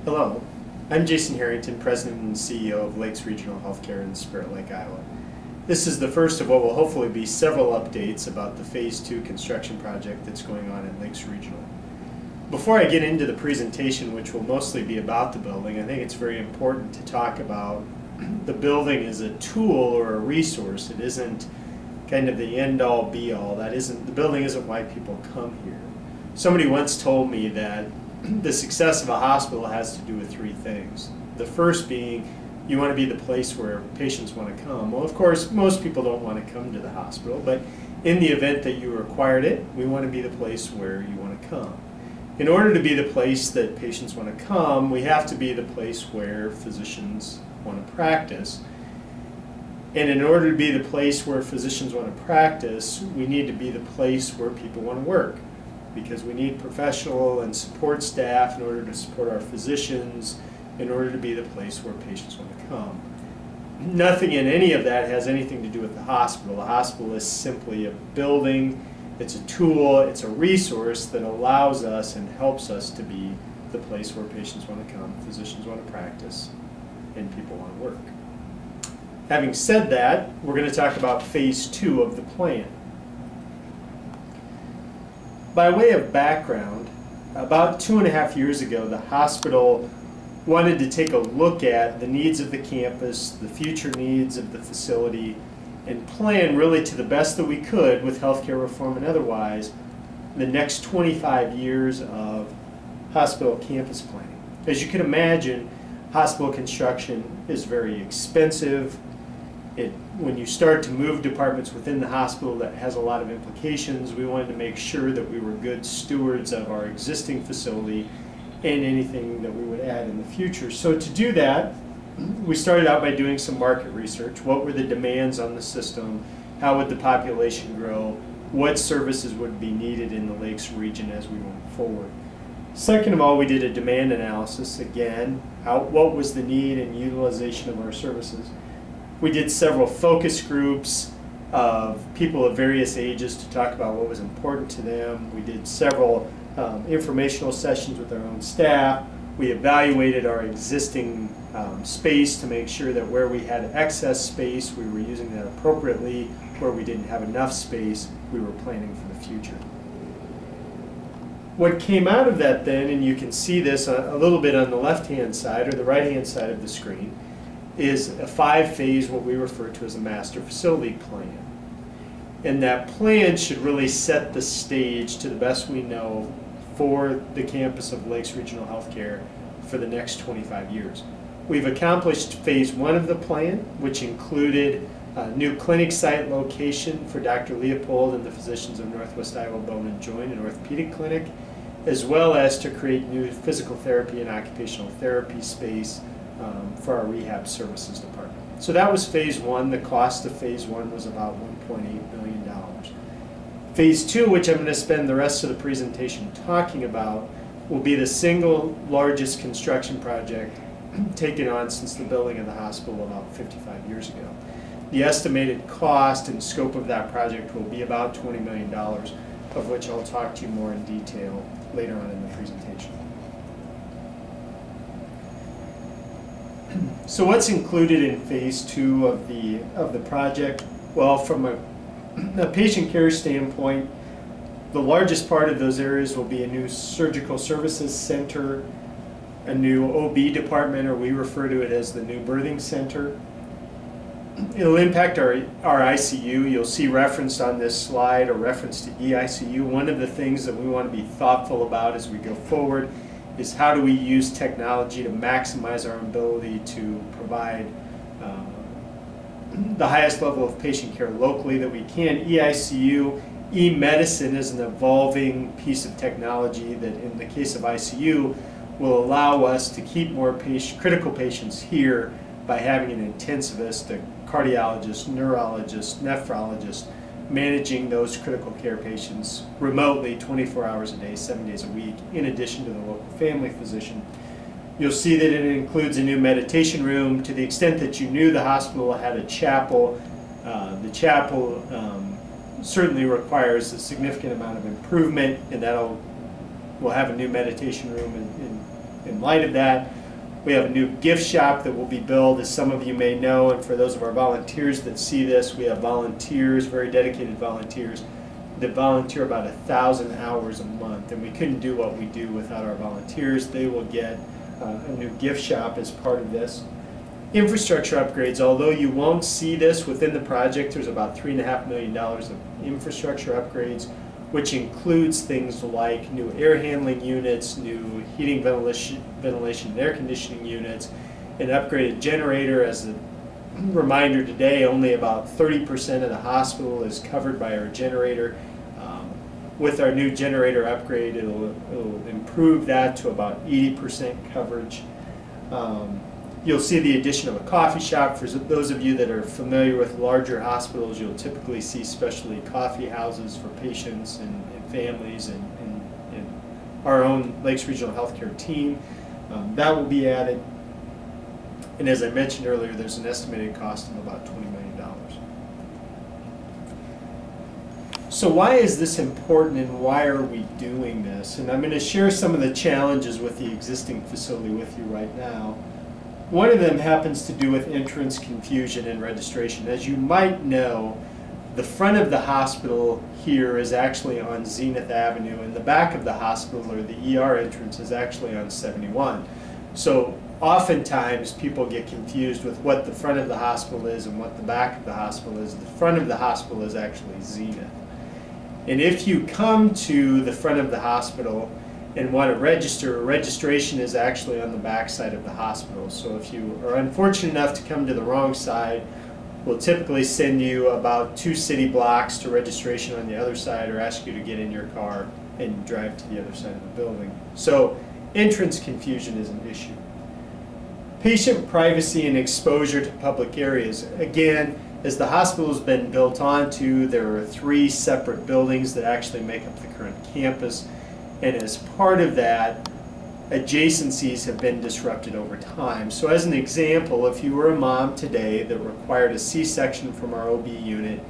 Hello, I'm Jason Harrington, President and CEO of Lakes Regional Healthcare in Spirit Lake, Iowa. This is the first of what will hopefully be several updates about the Phase 2 construction project that's going on at Lakes Regional. Before I get into the presentation, which will mostly be about the building, I think it's very important to talk about the building as a tool or a resource. It isn't kind of the end-all be-all. The building isn't why people come here. Somebody once told me that the success of a hospital has to do with three things. The first being you want to be the place where patients want to come. Well, of course, most people don't want to come to the hospital, but in the event that you required it, we want to be the place where you want to come. In order to be the place that patients want to come, we have to be the place where physicians want to practice. And in order to be the place where physicians want to practice, we need to be the place where people want to work, because we need professional and support staff in order to support our physicians, in order to be the place where patients want to come. Nothing in any of that has anything to do with the hospital. The hospital is simply a building, it's a tool, it's a resource that allows us and helps us to be the place where patients want to come, physicians want to practice, and people want to work. Having said that, we're going to talk about Phase 2 of the plan. By way of background, about 2.5 years ago, the hospital wanted to take a look at the needs of the campus, the future needs of the facility, and plan really to the best that we could with healthcare reform and otherwise the next 25 years of hospital campus planning. As you can imagine, hospital construction is very expensive. When you start to move departments within the hospital, that has a lot of implications. We wanted to make sure that we were good stewards of our existing facility and anything that we would add in the future. So to do that, we started out by doing some market research. What were the demands on the system? How would the population grow? What services would be needed in the Lakes region as we went forward? Second of all, we did a demand analysis. Again, what was the need and utilization of our services? We did several focus groups of people of various ages to talk about what was important to them. We did several informational sessions with our own staff. We evaluated our existing space to make sure that where we had excess space, we were using that appropriately. Where we didn't have enough space, we were planning for the future. What came out of that then, and you can see this a little bit on the left-hand side or the right-hand side of the screen, is a 5-phase, what we refer to as a master facility plan. And that plan should really set the stage, to the best we know, for the campus of Lakes Regional Healthcare for the next 25 years. We've accomplished Phase 1 of the plan, which included a new clinic site location for Dr. Leopold and the physicians of Northwest Iowa Bone and Joint and Orthopedic Clinic, as well as to create new physical therapy and occupational therapy space for our rehab services department. So that was Phase 1. The cost of Phase 1 was about $1.8 million. Phase 2, which I'm going to spend the rest of the presentation talking about, will be the single largest construction project taken on since the building of the hospital about 55 years ago. The estimated cost and scope of that project will be about $20 million, of which I'll talk to you more in detail later on in the presentation. So what's included in Phase 2 of the project? Well, from a patient care standpoint, the largest part of those areas will be a new surgical services center, a new OB department, or we refer to it as the new birthing center. It'll impact our ICU. You'll see referenced on this slide a reference to EICU. One of the things that we want to be thoughtful about as we go forward is how do we use technology to maximize our ability to provide the highest level of patient care locally that we can. EICU, e-medicine is an evolving piece of technology that in the case of ICU will allow us to keep more critical patients here by having an intensivist, a cardiologist, neurologist, nephrologist managing those critical care patients remotely 24 hours a day, 7 days a week, in addition to the local family physician. You'll see that it includes a new meditation room. To the extent that you knew the hospital had a chapel, the chapel certainly requires a significant amount of improvement, and we'll have a new meditation room in light of that. We have a new gift shop that will be built, as some of you may know, and for those of our volunteers that see this, we have volunteers, very dedicated volunteers, that volunteer about 1,000 hours a month, and we couldn't do what we do without our volunteers. They will get a new gift shop as part of this. Infrastructure upgrades, although you won't see this within the project, there's about $3.5 million of infrastructure upgrades, which includes things like new air handling units, new heating, ventilation and air conditioning units, an upgraded generator. As a reminder today, only about 30% of the hospital is covered by our generator. With our new generator upgrade, it'll improve that to about 80% coverage. You'll see the addition of a coffee shop. For those of you that are familiar with larger hospitals, you'll typically see specialty coffee houses for patients and families, and our own Lakes Regional Healthcare team. That will be added. And as I mentioned earlier, there's an estimated cost of about $20 million. So why is this important, and why are we doing this? And I'm going to share some of the challenges with the existing facility with you right now. One of them happens to do with entrance confusion and registration. As you might know, the front of the hospital here is actually on Zenith Avenue, and the back of the hospital, or the ER entrance, is actually on 71. So oftentimes people get confused with what the front of the hospital is and what the back of the hospital is. The front of the hospital is actually Zenith. And if you come to the front of the hospital and want to register, registration is actually on the back side of the hospital. So if you are unfortunate enough to come to the wrong side, we'll typically send you about 2 city blocks to registration on the other side, or ask you to get in your car and drive to the other side of the building. So entrance confusion is an issue. Patient privacy and exposure to public areas. Again, as the hospital has been built onto, there are 3 separate buildings that actually make up the current campus. And as part of that, adjacencies have been disrupted over time. So as an example, if you were a mom today that required a C-section from our OB unit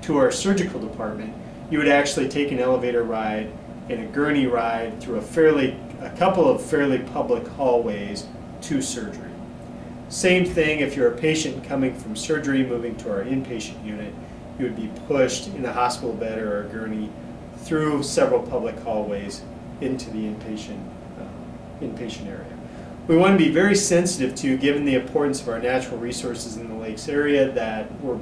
to our surgical department, you would actually take an elevator ride and a gurney ride through a couple of fairly public hallways to surgery. Same thing if you're a patient coming from surgery moving to our inpatient unit, you would be pushed in a hospital bed or a gurney through several public hallways into the inpatient area. We want to be very sensitive to, given the importance of our natural resources in the Lakes area, that we're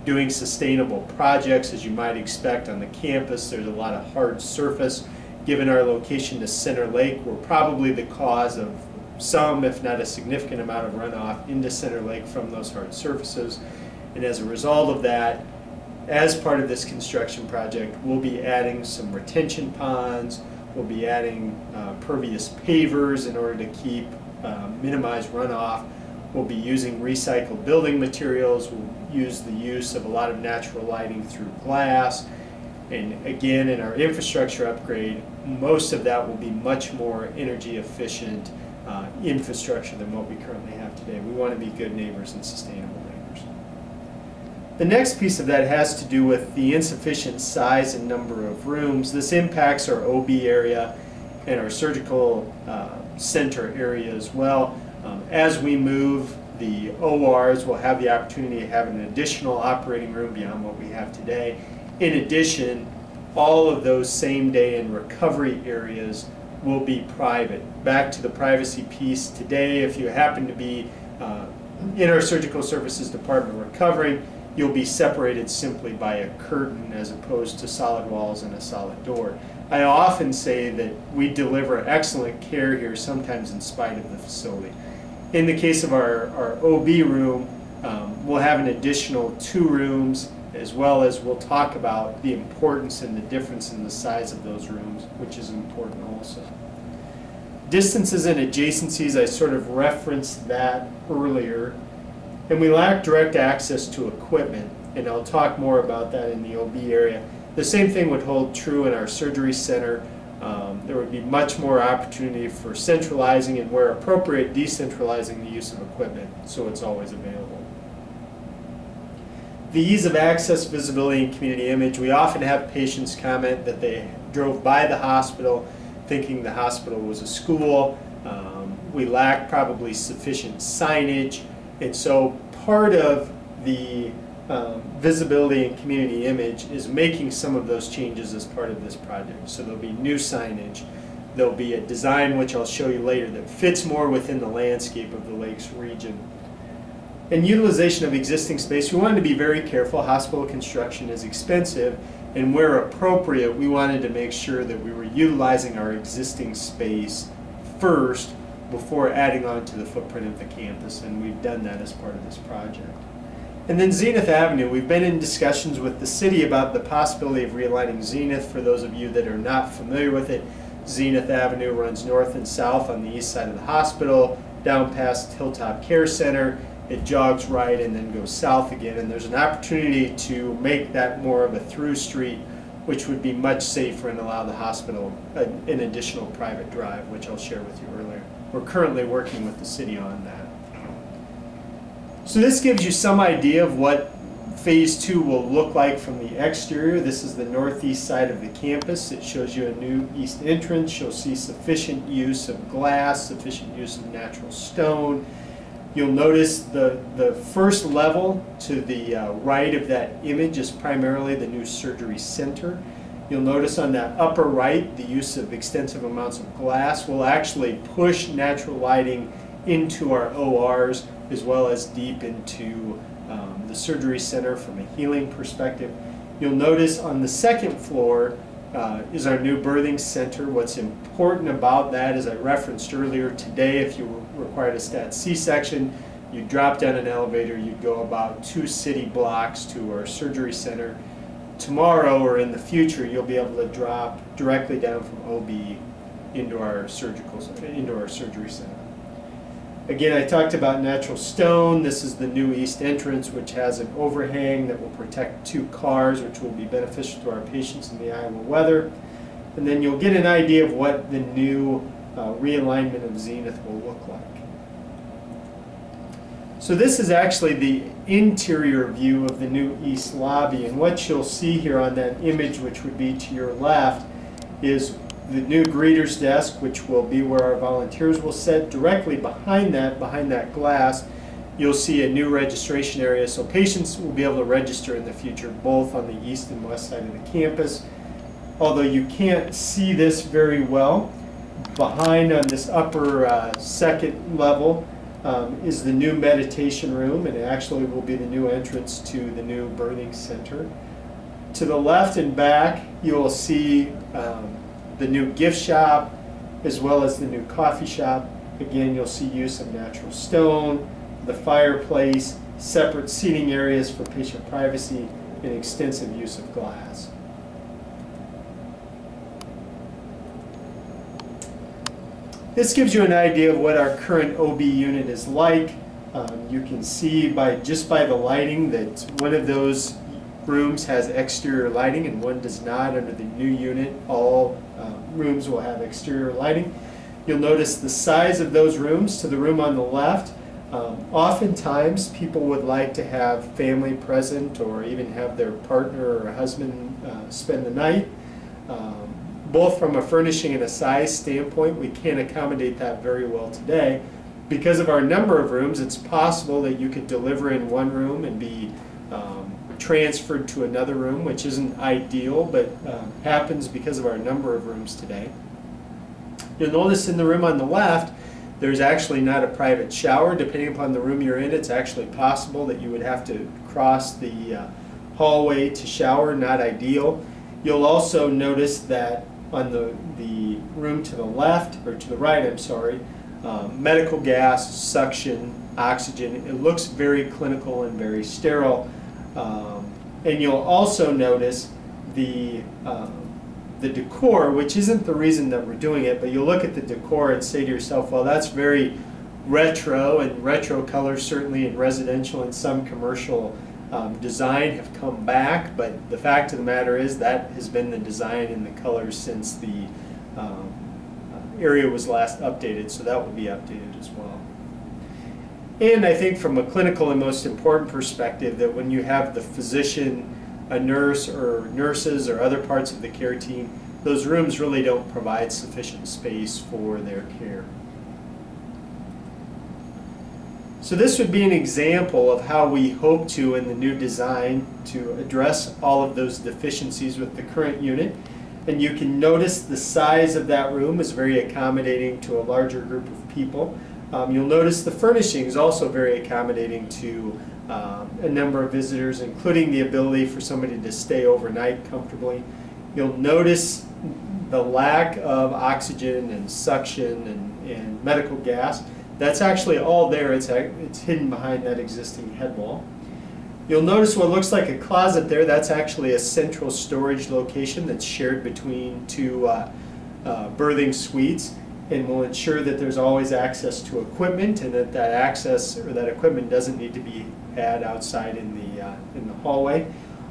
doing sustainable projects. As you might expect on the campus, there's a lot of hard surface. Given our location to Center Lake, we're probably the cause of some, if not a significant amount of runoff into Center Lake from those hard surfaces. And as a result of that, as part of this construction project, we'll be adding some retention ponds, we'll be adding pervious pavers in order to minimize runoff. We'll be using recycled building materials. We'll use the use of a lot of natural lighting through glass. And again, in our infrastructure upgrade, most of that will be much more energy efficient infrastructure than what we currently have today. We want to be good neighbors and sustainable neighbors. The next piece of that has to do with the insufficient size and number of rooms. This impacts our OB area and our surgical center area as well. As we move, the ORs will have the opportunity to have an additional operating room beyond what we have today. In addition, all of those same day and recovery areas will be private. Back to the privacy piece today, if you happen to be in our surgical services department recovering, you'll be separated simply by a curtain as opposed to solid walls and a solid door. I often say that we deliver excellent care here, sometimes in spite of the facility. In the case of our OB room, we'll have an additional 2 rooms, as well as we'll talk about the importance and the difference in the size of those rooms, which is important also. Distances and adjacencies, I sort of referenced that earlier. And we lack direct access to equipment, and I'll talk more about that in the OB area. The same thing would hold true in our surgery center. There would be much more opportunity for centralizing and, where appropriate, decentralizing the use of equipment, so it's always available. The ease of access, visibility, and community image. We often have patients comment that they drove by the hospital thinking the hospital was a school. we lack probably sufficient signage, and so part of the visibility and community image is making some of those changes as part of this project. So there'll be new signage, there'll be a design, which I'll show you later, that fits more within the landscape of the Lakes region. And utilization of existing space, we wanted to be very careful. Hospital construction is expensive, and where appropriate, we wanted to make sure that we were utilizing our existing space first before adding on to the footprint of the campus, and we've done that as part of this project. And then Zenith Avenue, we've been in discussions with the city about the possibility of realigning Zenith. For those of you that are not familiar with it, Zenith Avenue runs north and south on the east side of the hospital, down past Hilltop Care Center. It jogs right and then goes south again, and there's an opportunity to make that more of a through street, which would be much safer and allow the hospital an additional private drive, which I'll share with you earlier. We're currently working with the city on that. So this gives you some idea of what Phase 2 will look like from the exterior. This is the northeast side of the campus. It shows you a new east entrance. You'll see sufficient use of glass, sufficient use of natural stone. You'll notice the first level to the right of that image is primarily the new surgery center. You'll notice on that upper right the use of extensive amounts of glass will actually push natural lighting into our ORs as well as deep into the surgery center from a healing perspective. You'll notice on the second floor is our new birthing center. What's important about that, as I referenced earlier today, if you required a stat C-section, you'd drop down an elevator, you'd go about 2 city blocks to our surgery center. Tomorrow or in the future, you'll be able to drop directly down from OB into our surgery center. Again, I talked about natural stone. This is the new east entrance, which has an overhang that will protect 2 cars, which will be beneficial to our patients in the Iowa weather. And then you'll get an idea of what the new realignment of Zenith will look like. So this is actually the interior view of the new east lobby, and what you'll see here on that image, which would be to your left, is the new greeter's desk, which will be where our volunteers will sit. Directly behind that glass, you'll see a new registration area, so patients will be able to register in the future both on the east and west side of the campus. Although you can't see this very well, behind on this upper second level is the new meditation room, and it actually will be the new entrance to the new birthing center. To the left and back, you will see the new gift shop as well as the new coffee shop. Again, you'll see use of natural stone, the fireplace, separate seating areas for patient privacy, and extensive use of glass. This gives you an idea of what our current OB unit is like. You can see just by the lighting that one of those rooms has exterior lighting and one does not. Under the new unit, all rooms will have exterior lighting. You'll notice the size of those rooms. To the room on the left, oftentimes people would like to have family present or even have their partner or husband spend the night. Both from a furnishing and a size standpoint, we can't accommodate that very well today. Because of our number of rooms, it's possible that you could deliver in one room and be transferred to another room, which isn't ideal, but happens because of our number of rooms today. You'll notice in the room on the left, there's actually not a private shower. Depending upon the room you're in, it's actually possible that you would have to cross the hallway to shower, not ideal. You'll also notice that on the room to the left, or to the right, I'm sorry, medical gas, suction, oxygen. It looks very clinical and very sterile. And you'll also notice the decor, which isn't the reason that we're doing it, but you'll look at the decor and say to yourself, well, that's very retro, and retro colors certainly in residential and some commercial design have come back, but the fact of the matter is that has been the design and the colors since the area was last updated, so that will be updated as well. And I think from a clinical and most important perspective, that when you have the physician, a nurse or nurses or other parts of the care team, those rooms really don't provide sufficient space for their care. So this would be an example of how we hope to, in the new design, to address all of those deficiencies with the current unit. And you can notice the size of that room is very accommodating to a larger group of people. You'll notice the furnishing is also very accommodating to a number of visitors, including the ability for somebody to stay overnight comfortably. You'll notice the lack of oxygen and suction and medical gas. That's actually all there. It's hidden behind that existing head wall. You'll notice what looks like a closet there. That's actually a central storage location that's shared between two birthing suites, and will ensure that there's always access to equipment, and that access or that equipment doesn't need to be had outside in the hallway.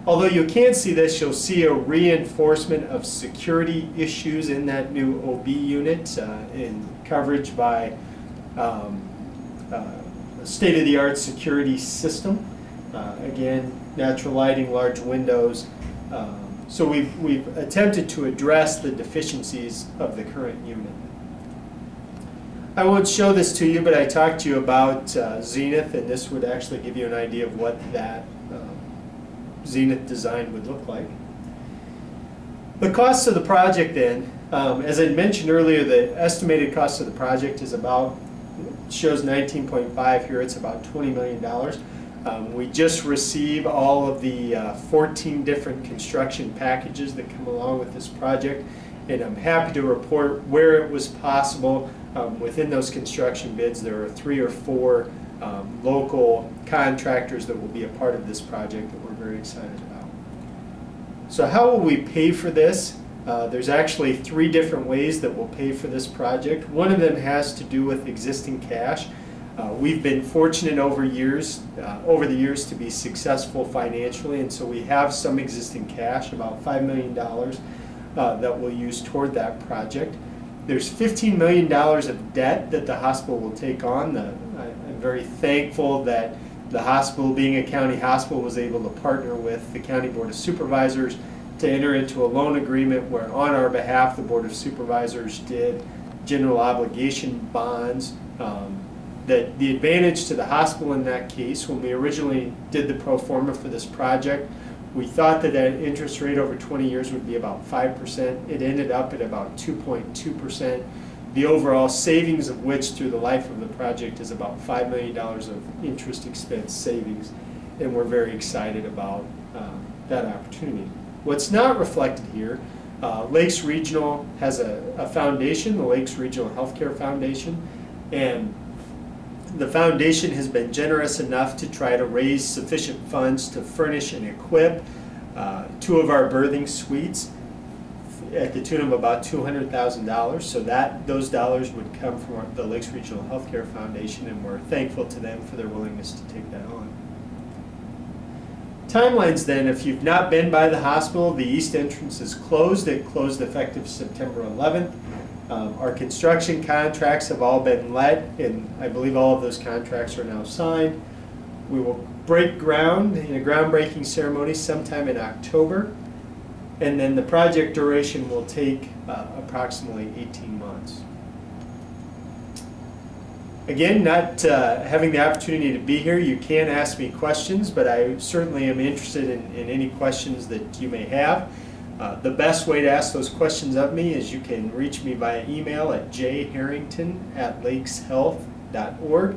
Although you can't see this, you'll see a reinforcement of security issues in that new OB unit in coverage by a state-of-the-art security system. Again, natural lighting, large windows. So we've attempted to address the deficiencies of the current unit. I won't show this to you, but I talked to you about Zenith, and this would actually give you an idea of what that Zenith design would look like. The cost of the project then, as I mentioned earlier, the estimated cost of the project is about, shows 19.5 here, it's about $20 million. We just received all of the 14 different construction packages that come along with this project, and I'm happy to report where it was possible. Within those construction bids, there are 3 or 4 local contractors that will be a part of this project that we're very excited about. So how will we pay for this? There's actually 3 different ways that we'll pay for this project. One of them has to do with existing cash. We've been fortunate over the years to be successful financially, and so we have some existing cash, about $5 million, that we'll use toward that project. There's $15 million of debt that the hospital will take on. I'm very thankful that the hospital, being a county hospital, was able to partner with the County Board of Supervisors to enter into a loan agreement where, on our behalf, the Board of Supervisors did general obligation bonds. That the advantage to the hospital in that case, when we originally did the pro forma for this project, we thought that interest rate over 20 years would be about 5%. It ended up at about 2.2%. The overall savings of which through the life of the project is about $5 million of interest expense savings, and we're very excited about that opportunity. What's not reflected here, Lakes Regional has a foundation, the Lakes Regional Healthcare Foundation, and the foundation has been generous enough to try to raise sufficient funds to furnish and equip 2 of our birthing suites at the tune of about $200,000. So those dollars would come from the Lakes Regional Healthcare Foundation, and we're thankful to them for their willingness to take that on. Timelines then, if you've not been by the hospital, the east entrance is closed. It closed effective September 11th. Our construction contracts have all been let, and I believe all of those contracts are now signed. We will break ground in a groundbreaking ceremony sometime in October, and then the project duration will take approximately 18 months. Again, not having the opportunity to be here, you can ask me questions, but I certainly am interested in any questions that you may have. The best way to ask those questions of me is you can reach me via email at jharrington@lakeshealth.org,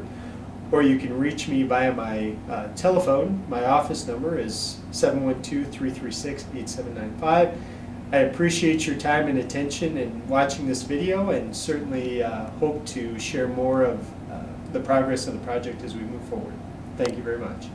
or you can reach me via my telephone. My office number is 712-336-8795. I appreciate your time and attention in watching this video, and certainly hope to share more of the progress of the project as we move forward. Thank you very much.